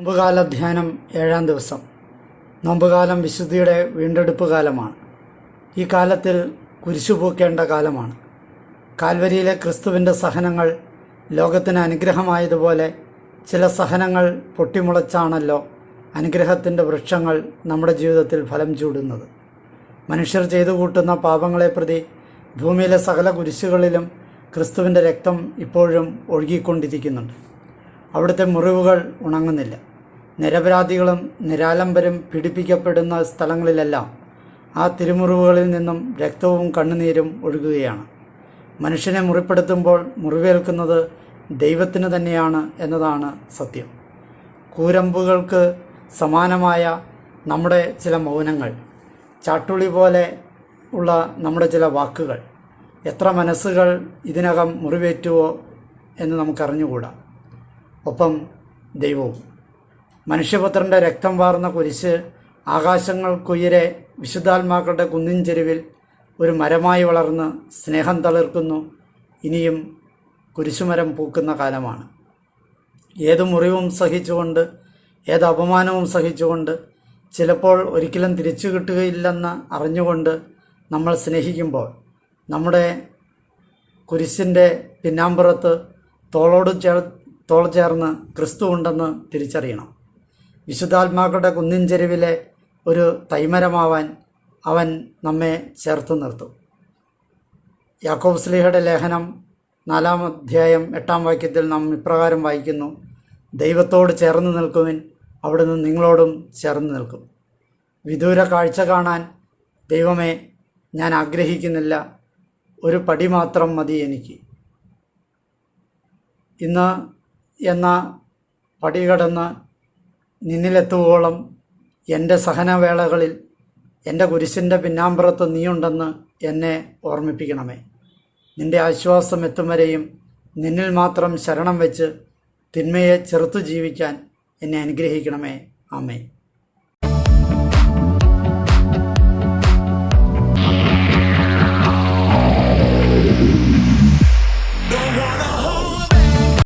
നോമ്പുകാല ധ്യാനം 7-ാം ദിവസം. നോമ്പുകാലം വിശുദ്ധിയുടെ വീണ്ടെടുപ്പ് കാലമാണ്. ഈ കാലത്തിൽ കുരിശു പൂക്കേണ്ട കാലമാണ്. കാൽവരിയിലെ ക്രിസ്തുവിൻ്റെ സഹനങ്ങൾ ലോകത്തിന് അനുഗ്രഹമായതുപോലെ ചില സഹനങ്ങൾ പൊട്ടിമുളച്ചാണല്ലോ അനുഗ്രഹത്തിൻ്റെ വൃക്ഷങ്ങൾ നമ്മുടെ ജീവിതത്തിൽ ഫലം ചൂടുന്നത്. മനുഷ്യർ ചെയ്തു കൂട്ടുന്ന പാപങ്ങളെ പ്രതി ഭൂമിയിലെ സകല കുരിശുകളിലും ക്രിസ്തുവിൻ്റെ രക്തം ഇപ്പോഴും ഒഴുകിക്കൊണ്ടിരിക്കുന്നുണ്ട്. അവിടുത്തെ മുറിവുകൾ ഉണങ്ങുന്നില്ല. നിരപരാധികളും നിരാലംബരും പീഡിപ്പിക്കപ്പെടുന്ന സ്ഥലങ്ങളിലെല്ലാം ആ തിരുമുറിവുകളിൽ നിന്നും രക്തവും കണ്ണുനീരും ഒഴുകുകയാണ്. മനുഷ്യനെ മുറിപ്പെടുത്തുമ്പോൾ മുറിവേൽക്കുന്നത് ദൈവത്തിന് തന്നെയാണ് എന്നതാണ് സത്യം. കൂരമ്പുകൾക്ക് സമാനമായ നമ്മുടെ ചില മൗനങ്ങൾ, ചാട്ടുളി പോലെ ഉള്ള നമ്മുടെ ചില വാക്കുകൾ, എത്ര മനസ്സുകൾ ഇതിനകം മുറിവേറ്റുവോ എന്ന് നമുക്കറിഞ്ഞുകൂടാ. ഒപ്പം ദൈവവും. മനുഷ്യപുത്രൻ്റെ രക്തം വാർന്ന കുരിശ് ആകാശങ്ങൾക്കുയരെ വിശുദ്ധാത്മാക്കളുടെ കുന്നിൻ ചെരുവിൽ ഒരു മരമായി വളർന്ന് സ്നേഹം തളിർക്കുന്നു. ഇനിയും കുരിശുമരം പൂക്കുന്ന കാലമാണ്. ഏത് മുറിവും സഹിച്ചുകൊണ്ട്, ഏത് അപമാനവും സഹിച്ചുകൊണ്ട്, ചിലപ്പോൾ ഒരിക്കലും തിരിച്ചു കിട്ടുകയില്ലെന്ന് അറിഞ്ഞുകൊണ്ട് നമ്മൾ സ്നേഹിക്കുമ്പോൾ നമ്മുടെ കുരിശിൻ്റെ പിന്നാമ്പുറത്ത് തോൾ ചേർന്ന് ക്രിസ്തു ഉണ്ടെന്ന് തിരിച്ചറിയണം. വിശുദ്ധാത്മാക്കളുടെ കുന്നിൻ ചെരുവിലെ ഒരു തൈമരമാവാൻ അവൻ നമ്മെ ചേർത്ത് നിർത്തും. യാക്കോബ് ശ്ലീഹയുടെ ലേഖനം 4-ാം അധ്യായം 8-ാം വാക്യത്തിൽ നാം ഇപ്രകാരം വായിക്കുന്നു: ദൈവത്തോട് ചേർന്ന് നിൽക്കുവിൻ, അവിടുന്ന് നിങ്ങളോടും ചേർന്ന് നിൽക്കും. വിദൂര കാഴ്ച കാണാൻ ദൈവമേ ഞാൻ ആഗ്രഹിക്കുന്നില്ല, ഒരു പടി മാത്രം മതി എനിക്ക്. ഇന്ന് എന്ന പടി കടന്ന് നിന്നിലെത്തുവോളം എൻ്റെ സഹനവേളകളിൽ എൻ്റെ കുരിശിൻ്റെ പിന്നാമ്പുറത്ത് നീയുണ്ടെന്ന് എന്നെ ഓർമ്മിപ്പിക്കണമേ. നിൻ്റെ ആശ്വാസം എത്തും വരെയും നിന്നിൽ മാത്രം ശരണം വെച്ച് തിന്മയെ ചെറുത്തു ജീവിക്കാൻ എന്നെ അനുഗ്രഹിക്കണമേ. ആമേൻ.